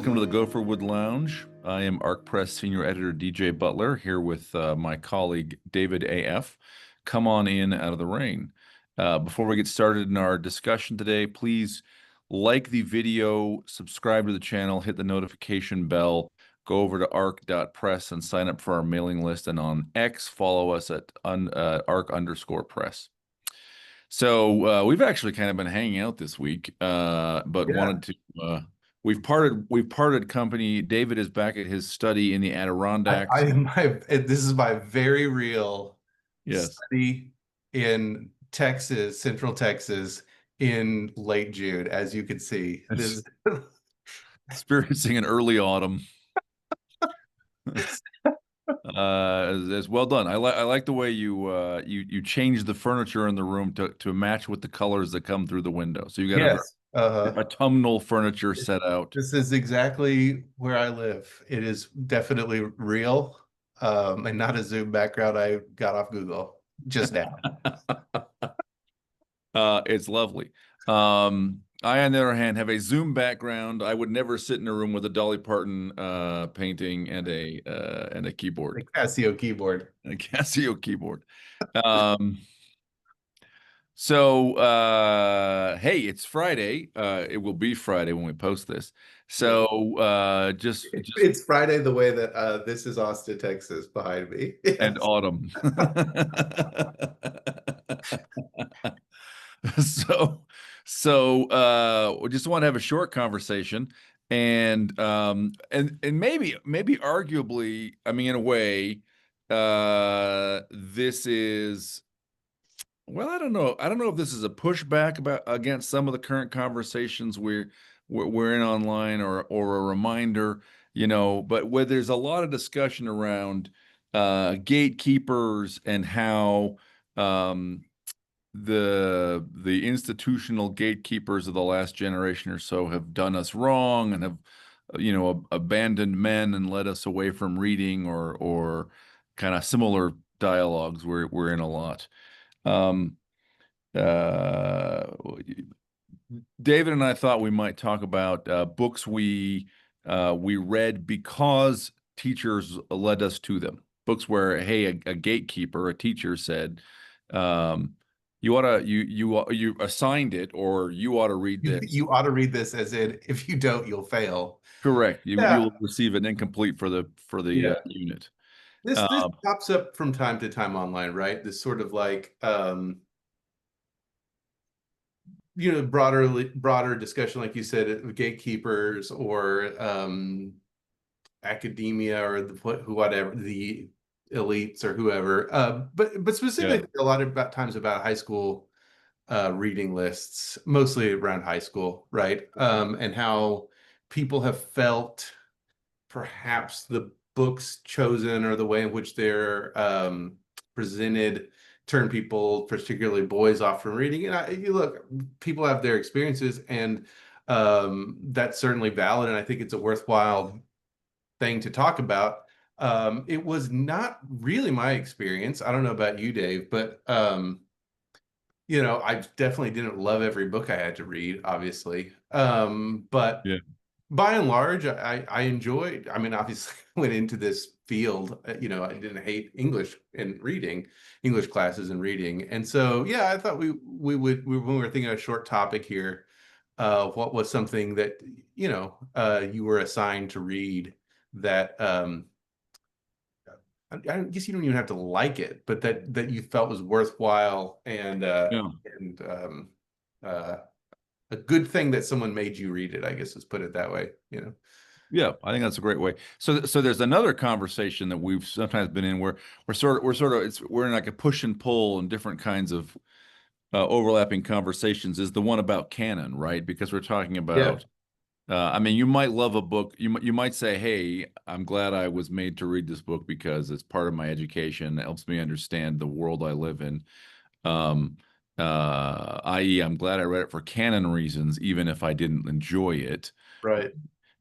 Welcome to the Gopherwood Lounge. I am ArcPress Senior Editor DJ Butler here with my colleague David AF. Come on in out of the rain. Before we get started in our discussion today, please like the video, subscribe to the channel, hit the notification bell, go over to arc.press and sign up for our mailing list. And on X, follow us at arc_press. So we've actually kind of been hanging out this week, but Yeah, wanted to. We've parted company. David is back at his study in the Adirondacks. this is my very real Yes, study in Texas, Central Texas, in late June, as you can see. it's This, experiencing an early autumn. As well done. I like the way you change the furniture in the room to match with the colors that come through the window. So you got yes, autumnal furniture set out. this is exactly where I live. It is definitely real, and not a Zoom background I got off Google just now. It's lovely. I, on the other hand, have a Zoom background. I would never sit in a room with a Dolly Parton painting and a The keyboard, Casio keyboard. a Casio keyboard. Um, so hey, it's Friday. It will be Friday when we post this. Yeah. So just It's Friday the way that this is Austin, Texas behind me. and Yes. autumn. So, we just want to have a short conversation and maybe arguably, I mean, in a way, this is, well, I don't know. I don't know if this is a pushback about against some of the current conversations we're in online or a reminder, but where there's a lot of discussion around gatekeepers and how um the institutional gatekeepers of the last generation or so have done us wrong and have abandoned men and led us away from reading or kind of similar dialogues we're in a lot. um uh David and I thought we might talk about books we read because teachers led us to them. Books where, hey, a gatekeeper, a teacher said, um, "You ought to you assigned it, or you ought to read You, this." you ought to read this as in, if you don't, you'll fail. Correct. Yeah, You'll receive an incomplete for the yeah. unit. This Um, pops up from time to time online, right? This sort of like broader discussion, like you said, of gatekeepers or academia or whatever, the elites or whoever. But yeah. specifically a lot of about times about high school reading lists, mostly around high school, right? And how people have felt perhaps the books chosen or the way in which they're presented turn people, particularly boys, off from reading. And you look, people have their experiences, and that's certainly valid. And I think it's a worthwhile thing to talk about. It was not really my experience. I don't know about you, Dave, but I definitely didn't love every book I had to read, obviously. But Yeah. by and large, I enjoyed. I mean, obviously, I went into this field. I didn't hate English and reading, English classes and reading, and so yeah, I thought when we were thinking of a short topic here, what was something that you were assigned to read that I guess you don't even have to like it, but that you felt was worthwhile Yeah. and uh, a good thing that someone made you read it. I guess let's put it that way. Yeah, I think that's a great way. So there's another conversation that we've sometimes been in where we're in like a push and pull and different kinds of overlapping conversations. Is the one about canon, right? Because we're talking Yeah. about. I mean, you might love a book. You might say, "Hey, I'm glad I was made to read this book because it's part of my education. It helps me understand the world I live in." Um, i.e., I'm glad I read it for canon reasons, even if I didn't enjoy it. Right.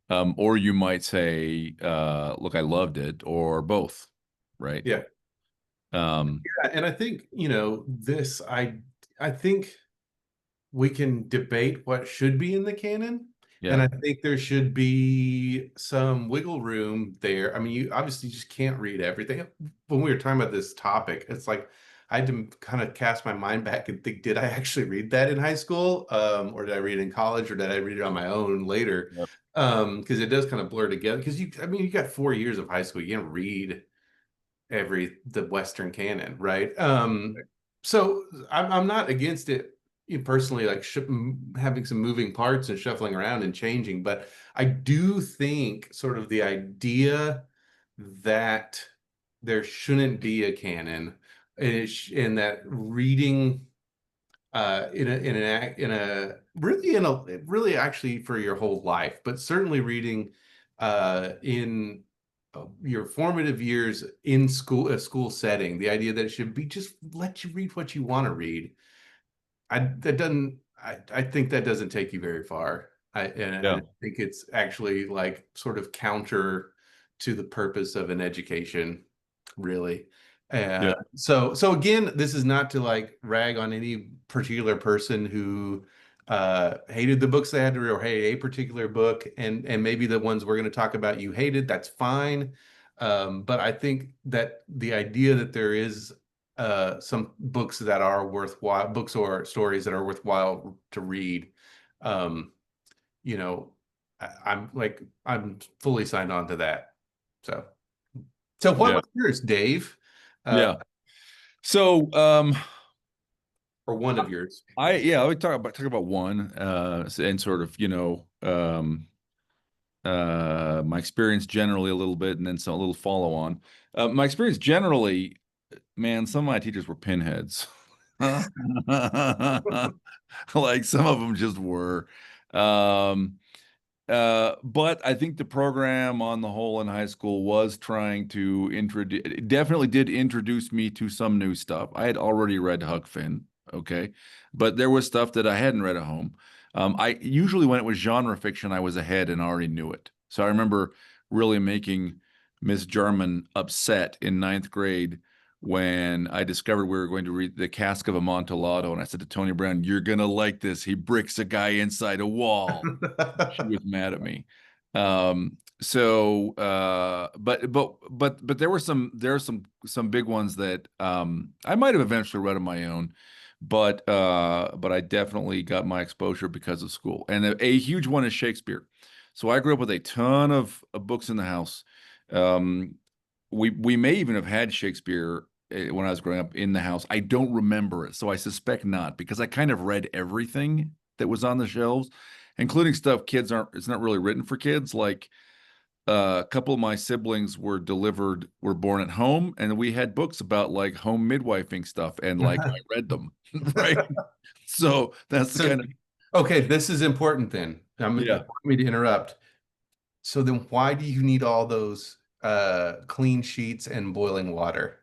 Or you might say, look, I loved it, or both, right? Yeah. Um, Yeah. And I think, I think we can debate what should be in the canon. And Yeah. I think there should be some wiggle room there. I mean, you obviously just can't read everything. When we were talking about this topic, it's like I had to kind of cast my mind back and think, did I actually read that in high school? Or did I read it in college, or did I read it on my own later? Yep. Because it does kind of blur together. Because I mean, you got 4 years of high school. You can't read the Western canon, right? So I'm not against it personally, like having some moving parts and shuffling around and changing, but I do think sort of the idea that there shouldn't be a canon, and that reading in a really actually for your whole life, but certainly reading in your formative years in school, a school setting, the idea that it should be just let you read what you want to read. I think that doesn't take you very far. I Yeah. think it's actually like sort of counter to the purpose of an education, really. Yeah. So again, this is not to like rag on any particular person who hated the books they had to read, or hated a particular book, and maybe the ones we're going to talk about you hated. That's fine. But I think that the idea that there is some books that are worthwhile, books or stories that are worthwhile to read. Um, you know, I'm fully signed on to that. So, so what Yeah. was yours, Dave? Uh, Yeah. So, or one of yours? I would talk about one, and sort of, my experience generally a little bit, and then some a little follow on. My experience generally, man, some of my teachers were pinheads. Like some of them just were. Um, but I think the program on the whole in high school was trying to introduce, definitely did introduce me to some new stuff. I had already read Huck Finn, okay, but there was stuff that I hadn't read at home. I usually when it was genre fiction, I was ahead and already knew it. So I remember really making Miss Jarman upset in ninth grade when I discovered we were going to read The Cask of Amontillado, and I said to Tony Brown, "You're gonna like this. He bricks a guy inside a wall." She was mad at me. But there are some big ones that I might have eventually read on my own, but I definitely got my exposure because of school. And a huge one is Shakespeare. So I grew up with a ton of books in the house. Um, we may even have had Shakespeare when I was growing up in the house. I don't remember it, so I suspect not, because I kind of read everything that was on the shelves, including stuff kids aren't. It's not really written for kids. Like a couple of my siblings were born at home, and we had books about like home midwifing stuff, and like I read them, right? So that's the So, kind of okay, this is important then. yeah. Pardon me to interrupt. So then why do you need all those clean sheets and boiling water?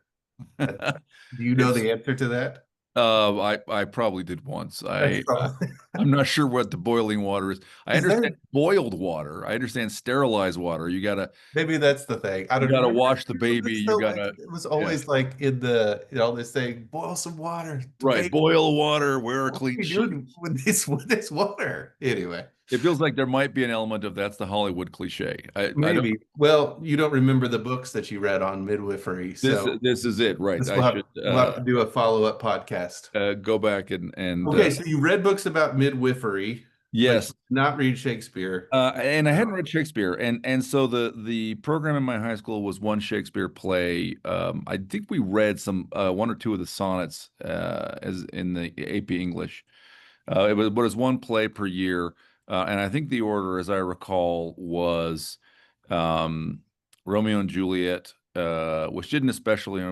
Uh, Do you know It's the answer to that? I probably did once. That's probably I'm not sure what the boiling water is. I is understand there. boiled water. I understand sterilized water. Maybe that's the thing. I You don't gotta remember. wash the baby. It's You so like gotta it was yeah. always like in the they say boil some water, the Right. baby. Boil water, wear a What are clean you sheet. doing with this water? Anyway, It feels like there might be an element of that's the Hollywood cliche. I don't maybe. Well, you don't remember the books that you read on midwifery, so this is it, right. this I should we'll have to do a follow-up podcast. go back and Okay, so you read books about midwifery, but you yes. did not read Shakespeare. And I hadn't read Shakespeare, and so the program in my high school was one Shakespeare play. I think we read some one or two of the sonnets as in the AP English. It was one play per year, and I think the order, as I recall, was um, Romeo and Juliet, which didn't especially.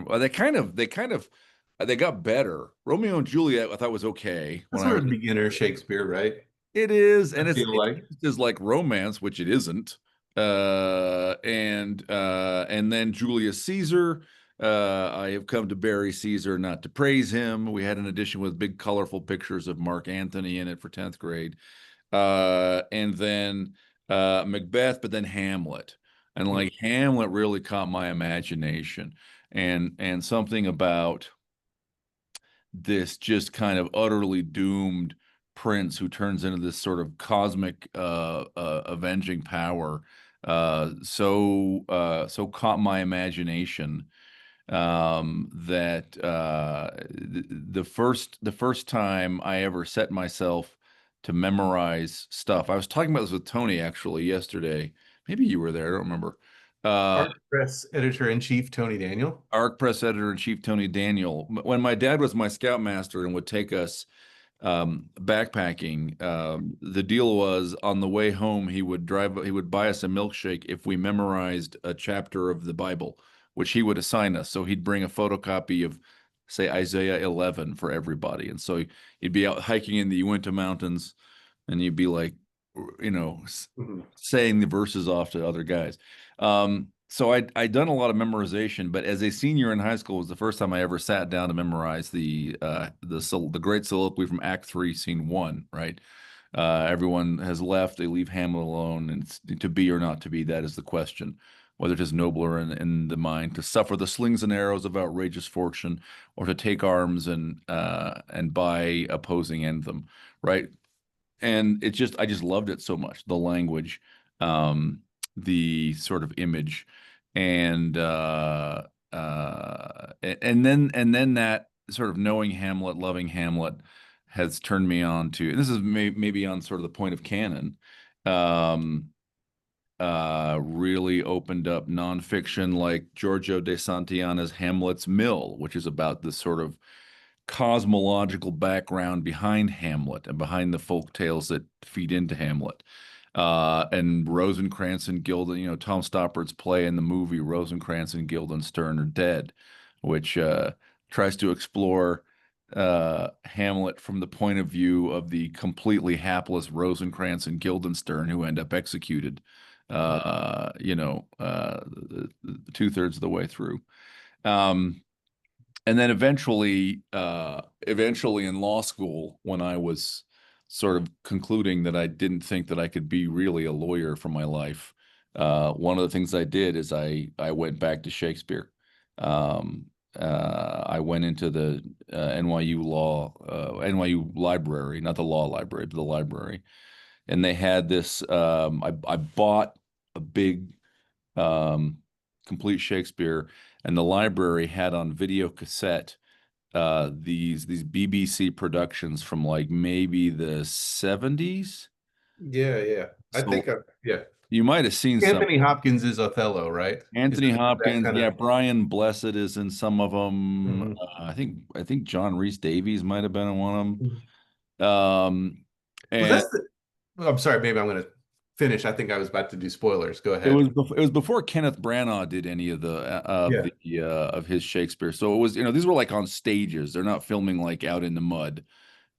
They got better. Romeo and Juliet, I thought was okay when That's I sort was. of beginner Shakespeare, right? It is, I and feel it's like. used as like romance, which it isn't. And then Julius Caesar. I have come to bury Caesar, not to praise him. We had an edition with big, colorful pictures of Mark Antony in it for 10th grade. And then Macbeth, but then Hamlet. And like Hamlet really caught my imagination. And something about this just kind of utterly doomed prince who turns into this sort of cosmic avenging power so caught my imagination that the first time I ever set myself to memorize stuff, I was talking about this with Tony actually yesterday. Maybe you were there, I don't remember. Art Press editor-in-chief Tony Daniel. ARC Press editor-in-chief Tony Daniel. When my dad was my scoutmaster and would take us backpacking, the deal was on the way home he would buy us a milkshake if we memorized a chapter of the Bible, which he would assign us. So he'd bring a photocopy of, say, Isaiah 11 for everybody. And so you'd be out hiking in the Uinta Mountains and you'd be like, saying the verses off to other guys. So I'd done a lot of memorization, but as a senior in high school was the first time I ever sat down to memorize the great soliloquy from Act 3, Scene 1, right? Everyone has left, they leave Hamlet alone, and it's to be or not to be, that is the question. Whether it is nobler in the mind to suffer the slings and arrows of outrageous fortune, or to take arms and by opposing end them, right? And I just loved it so much, the language, the sort of image, and then that sort of knowing Hamlet, loving Hamlet, has turned me on to, and this is maybe on sort of the point of canon, really opened up nonfiction like Giorgio de Santillana's Hamlet's Mill, which is about this sort of cosmological background behind Hamlet and behind the folk tales that feed into Hamlet. And Rosencrantz and Guilden, Tom Stoppard's play in the movie Rosencrantz and Guildenstern Are Dead, which tries to explore Hamlet from the point of view of the completely hapless Rosencrantz and Guildenstern who end up executed, 2/3 of the way through. And then eventually in law school, when I was sort of concluding that I didn't think that I could be really a lawyer for my life, one of the things I did is I went back to Shakespeare. I went into the NYU library, not the law library, but the library, and they had this. I bought a big complete Shakespeare, and the library had on video cassette these BBC productions from like maybe the 70s. Yeah. I So think, yeah. you might have seen some. Anthony Hopkins is Othello, right? Anthony Hopkins, kinda... yeah, Brian Blessed is in some of them. Mhm. I think John Rhys Davies might have been in one of them. Was And I'm sorry, maybe I'm going to finish. I think I was about to do spoilers. Go it ahead. was before Kenneth Branagh did any of of his Shakespeare. So it was, these were like on stages. They're not filming like out in the mud.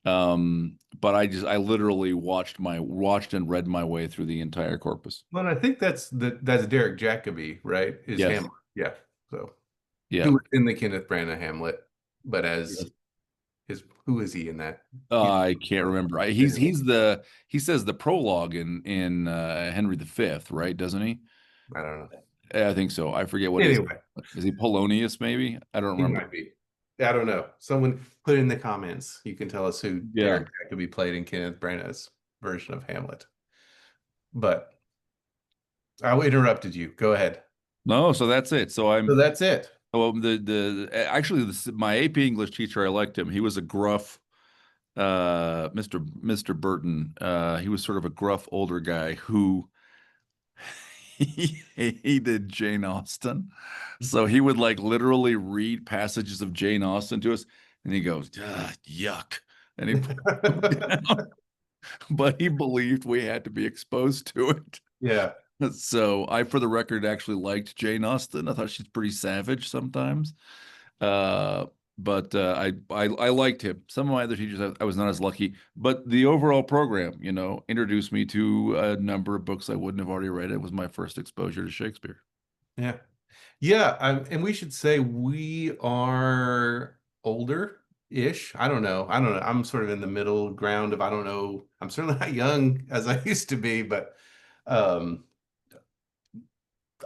But I literally watched and read my way through the entire corpus. Well, and I think that's Derek Jacobi, right? Is Yes. Hamlet. Yeah. So Yeah. who was in the Kenneth Branagh Hamlet, but as who is he in that? I can't remember. He says the prologue in Henry V, right? Doesn't he? I don't know. I think so. I forget what Anyway, is he Polonius maybe? I don't he remember. might be. I don't know. Someone put in the comments. You can tell us who Derek Jacobi played in Kenneth Branagh's version of Hamlet. But I interrupted you. Go ahead. No, so that's it. So that's it. Well, my AP English teacher, I liked him. He was a gruff, Mr. Burton. He was sort of a gruff older guy who he hated Jane Austen. So he would like literally read passages of Jane Austen to us, and he goes, yuck. And he put it down. But he believed we had to be exposed to it. Yeah. So I, for the record, actually liked Jane Austen. I thought she's pretty savage sometimes. But I liked him. Some of my other teachers, I was not as lucky. But the overall program, introduced me to a number of books I wouldn't have already read. It was my first exposure to Shakespeare. Yeah. Yeah. And we should say we are older-ish. I don't know. I'm sort of in the middle ground of, I don't know. I'm certainly not young as I used to be, but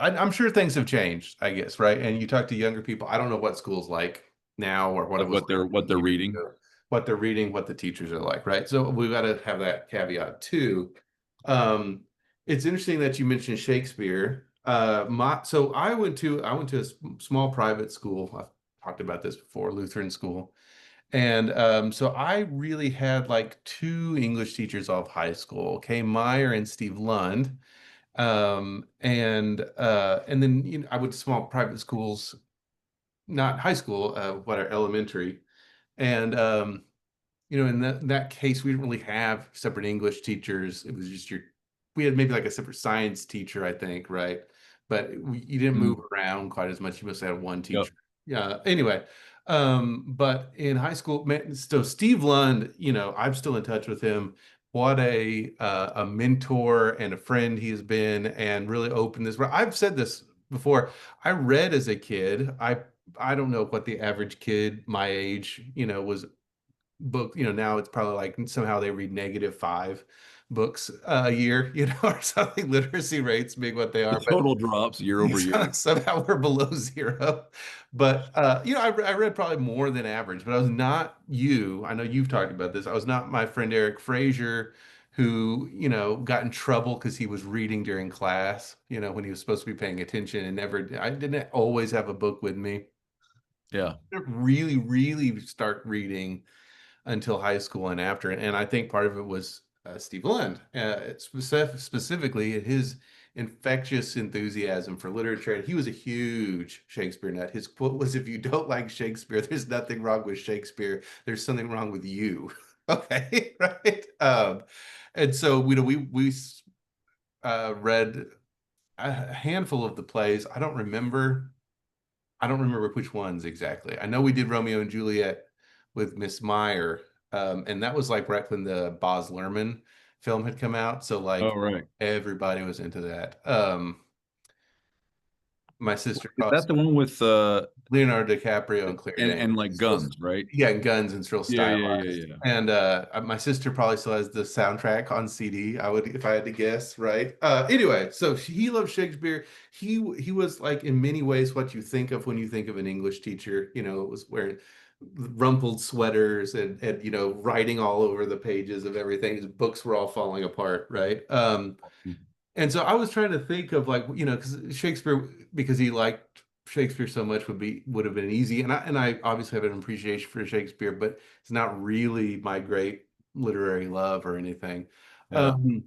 I'm sure things have changed, I guess, right? And you talk to younger people. I don't know what school's like now or what it was what they're reading. what they're reading, what the teachers are like, right? So we've got to have that caveat too. Um, it's interesting that you mentioned Shakespeare. So I went to a small private school. I've talked about this before, Lutheran school. And so I really had like two English teachers all of high school, Kay Meyer and Steve Lund. And then I went to small private schools, not high school, what are elementary. And in that case, we didn't really have separate English teachers. It was just we had maybe like a separate science teacher, I think, right? But you didn't move Mm, around quite as much. You must have had one yep. teacher. Yeah. Anyway, but in high school, man, so Steve Lund, I'm still in touch with him. What a mentor and a friend he has been, and really opened this. I've said this before. I read as a kid. I don't know what the average kid my age, was book. Now it's probably like somehow they read -5 books a year, or something. Literacy rates being what they The are, but total drops year over year. somehow we're below zero. But I read probably more than average, but I was not you. I know you've talked about this. I was not my friend Eric Frazier, who got in trouble because he was reading during class, when he was supposed to be paying attention, and never. I didn't always have a book with me. Yeah. I didn't really, really start reading until high school and after. And I think part of it was Steve Lund, specifically his infectious enthusiasm for literature. And he was a huge Shakespeare nut. His quote was, "If you don't like Shakespeare, there's nothing wrong with Shakespeare. There's something wrong with you." Okay, right. And so we read a handful of the plays. I don't remember which ones exactly. I know we did Romeo and Juliet with Miss Meyer, and that was like right when the Baz Luhrmann film had come out. So Oh, like right. everybody was into that. My sister Is that crossed the one with Leonardo DiCaprio and Claire Danes. and like guns, right? Yeah, and guns, and it's real Yeah, yeah, yeah, stylized. yeah. And my sister probably still has the soundtrack on CD. I would, if I had to guess, right? Anyway, so he loved Shakespeare. He was like in many ways what you think of when you think of an English teacher. It was wearing rumpled sweaters and writing all over the pages of everything. His books were all falling apart, right? And so I was trying to think of like, because Shakespeare, because he liked Shakespeare so much, would have been easy. And I obviously have an appreciation for Shakespeare, but it's not really my great literary love or anything. Yeah. Um,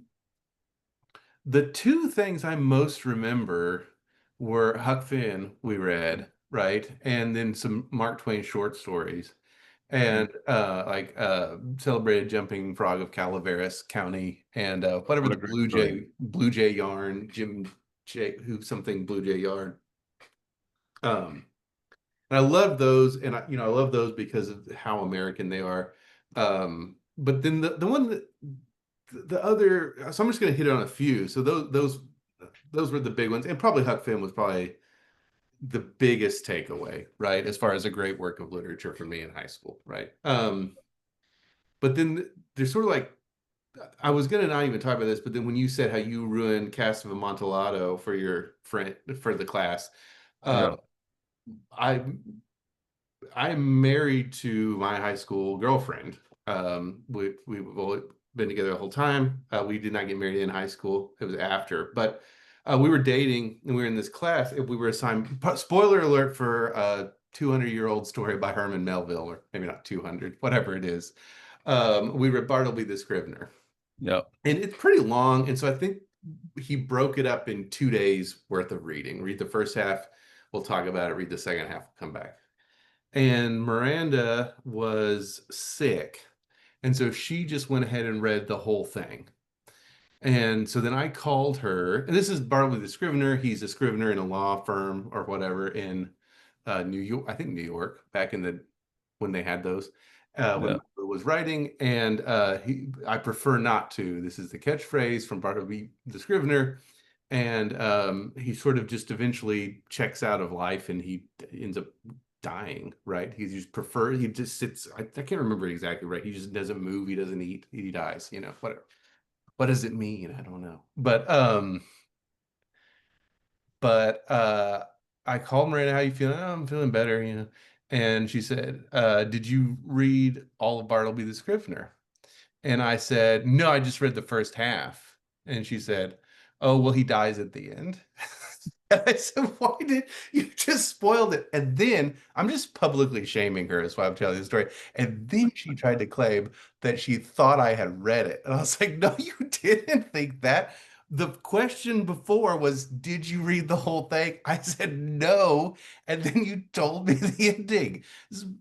the two things I most remember were Huck Finn we read, right? And then some Mark Twain short stories. Mhm. And Celebrated Jumping Frog of Calaveras County, and whatever What a the great story. Blue Jay yarn, Jim J who something Blue Jay yarn. Um, and I love those, and I love those because of how American they are. But then the one that the other, so I'm just going to hit on a few. So those were the big ones, and probably Huck Finn was probably the biggest takeaway, right, as far as a great work of literature for me in high school, right? But then there's sort of like, I was gonna not even talk about this, but then when you said how you ruined Cast of Amontillado for your friend for the class, Yeah. uh, I I'm married to my high school girlfriend. We've all been together the whole time. We did not get married in high school. It was after, but we were dating and we were in this class. And we were assigned. Spoiler alert for a 200-year-old story by Herman Melville, or maybe not 200, whatever it is. We read Bartleby the Scrivener, Yeah. and it's pretty long. And so I think he broke it up in 2 days worth of reading. Read the first half, we'll talk about it. Read the second half, we'll come back. And Miranda was sick. And so she just went ahead and read the whole thing. And so then I called her, and this is Bartleby the Scrivener. He's a scrivener in a law firm or whatever in New York, I think New York, back in the when they had those, when Yeah. Michael was writing. And I prefer not to. This is the catchphrase from Bartleby the Scrivener. And he sort of just eventually checks out of life, and he ends up dying, right? He just sits. I can't remember exactly, right? He just doesn't move, he doesn't eat, he dies, whatever. What does it mean? I don't know. But I called Miranda, how you feeling? "Oh, I'm feeling better. And she said, "Did you read all of Bartleby the Scrivener?" And I said, "No, I just read the first half." And she said, "Oh, well, he dies at the end." And I said, "Why did you just spoiled it?" And then I'm just publicly shaming her, is why I'm telling the story. And then she tried to claim that she thought I had read it. And I was like, "No, you didn't think that. The question before was, did you read the whole thing?" I said, "No." And then you told me the ending.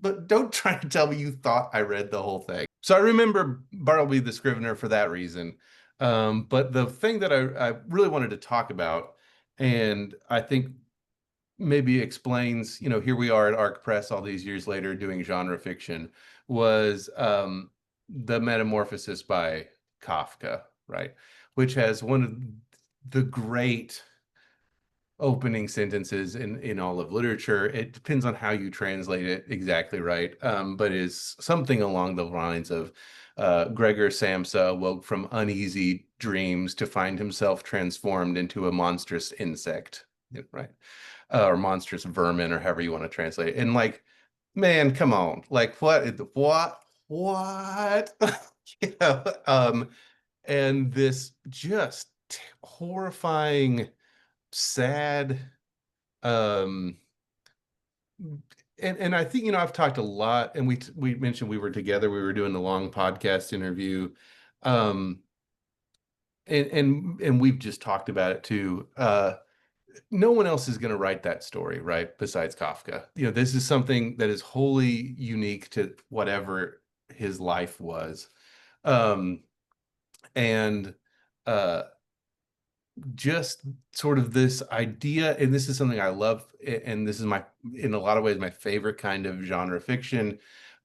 But don't try to tell me you thought I read the whole thing. So I remember Bartleby the Scrivener for that reason. But the thing that I really wanted to talk about, and I think maybe explains, here we are at Arc Press all these years later doing genre fiction, was The Metamorphosis by Kafka, right? Which has one of the great opening sentences in all of literature. It depends on how you translate it exactly right, but is something along the lines of Gregor Samsa woke from uneasy dreams to find himself transformed into a monstrous insect, right? Or monstrous vermin, or however you want to translate it. And like, man, come on, like what? You know, and this just horrifying, sad, um and I think, I've talked a lot, and we mentioned we were together, we were doing the long podcast interview, um and we've just talked about it too. No one else is going to write that story, right, besides Kafka. This is something that is wholly unique to whatever his life was. um and uh just sort of this idea, and this is something I love, and this is in a lot of ways, my favorite kind of genre fiction,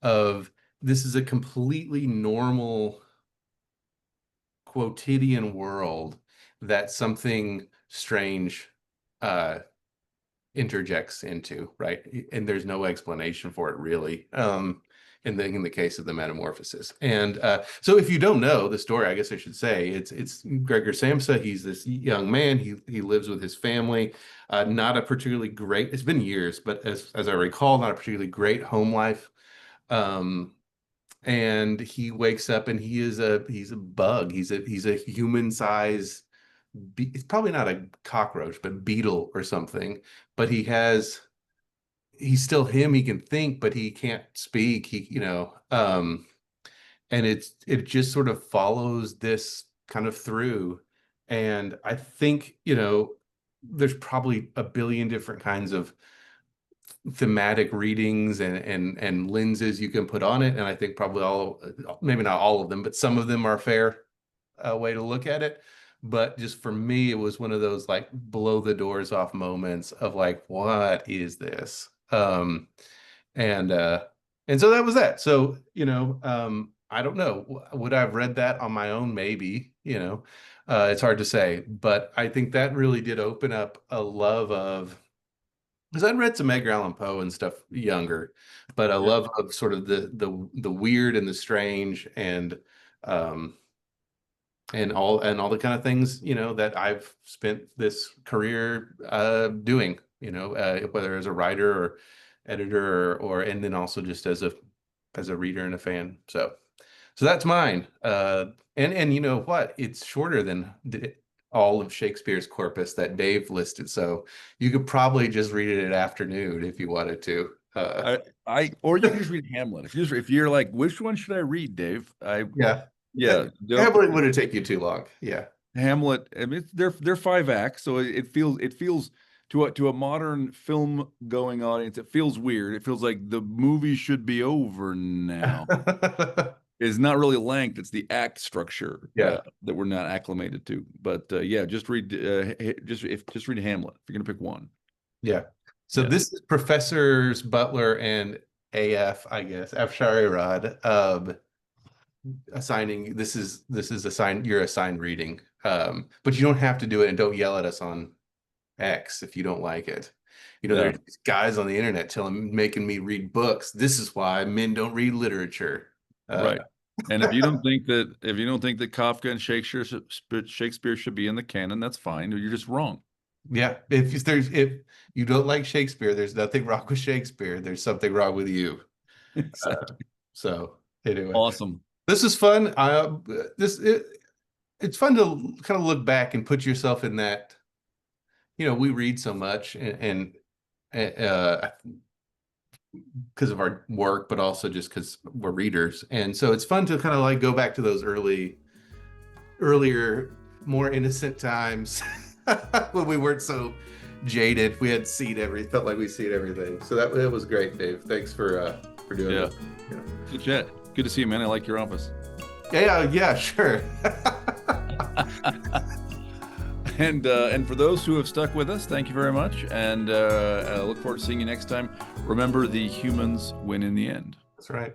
of this is a completely normal quotidian world that something strange uh interjects into, right? And there's no explanation for it, really, in the case of the Metamorphosis. And so if you don't know the story, I guess I should say it's Gregor Samsa. He's this young man. He lives with his family. Not a particularly great, it's been years, but as I recall, not a particularly great home life. Um, and he wakes up and he's a bug. He's a human size, it's probably not a cockroach, but beetle or something. But he's still him. He can think, but he can't speak. And it just sort of follows this kind of through. And I think, there's probably a billion different kinds of thematic readings and lenses you can put on it. And I think probably maybe not all of them, but some of them are fair way to look at it. But just for me, it was one of those like blow the doors off moments of like, what is this? And and so that was that. So, I don't know. Would I have read that on my own? Maybe, it's hard to say. But I think that really did open up a love of, because I'd read some Edgar Allan Poe and stuff younger, but a Yeah. love of sort of the weird and the strange, um and all the kind of things, that I've spent this career doing, whether as a writer or editor, and then also just as a reader and a fan. So that's mine. And you know what? It's shorter than all of Shakespeare's corpus that Dave listed. So you could probably just read it at afternoon if you wanted to. Or you can just read Hamlet. If you're like, which one should I read, Dave? Yeah. Yeah, Probably wouldn't take you too long. Yeah. Hamlet. I mean, they're 5 acts, so it feels to a modern film going audience, it feels weird. It feels like the movie should be over now. It's not really length; it's the act structure Yeah. that we're not acclimated to. But yeah, just read just read Hamlet if you're gonna pick one. Yeah. So Yeah, this is Professors Butler and AF, I guess, F. Sharirad, assigning, this is assigned, you're assigned reading. But you don't have to do it, and don't yell at us on X if you don't like it. yeah, There's these guys on the internet making me read books. This is why men don't read literature. right. And if you don't think that Kafka and Shakespeare should be in the canon, that's fine. You're just wrong. Yeah. If you don't like Shakespeare, there's nothing wrong with Shakespeare. There's something wrong with you. Exactly. So anyway, Awesome. this is fun. It's fun to kind of look back and put yourself in that. We read so much and because of our work, but also just because we're readers. And so it's fun to kind of like go back to those earlier, more innocent times when we weren't so jaded. We had felt like we seen everything. So that was great, Dave. Thanks for doing Yeah. that. Yeah. Good chat. Good to see you, man. I like your office. Yeah, sure. And for those who have stuck with us, thank you very much. And I look forward to seeing you next time. Remember, the humans win in the end. That's right.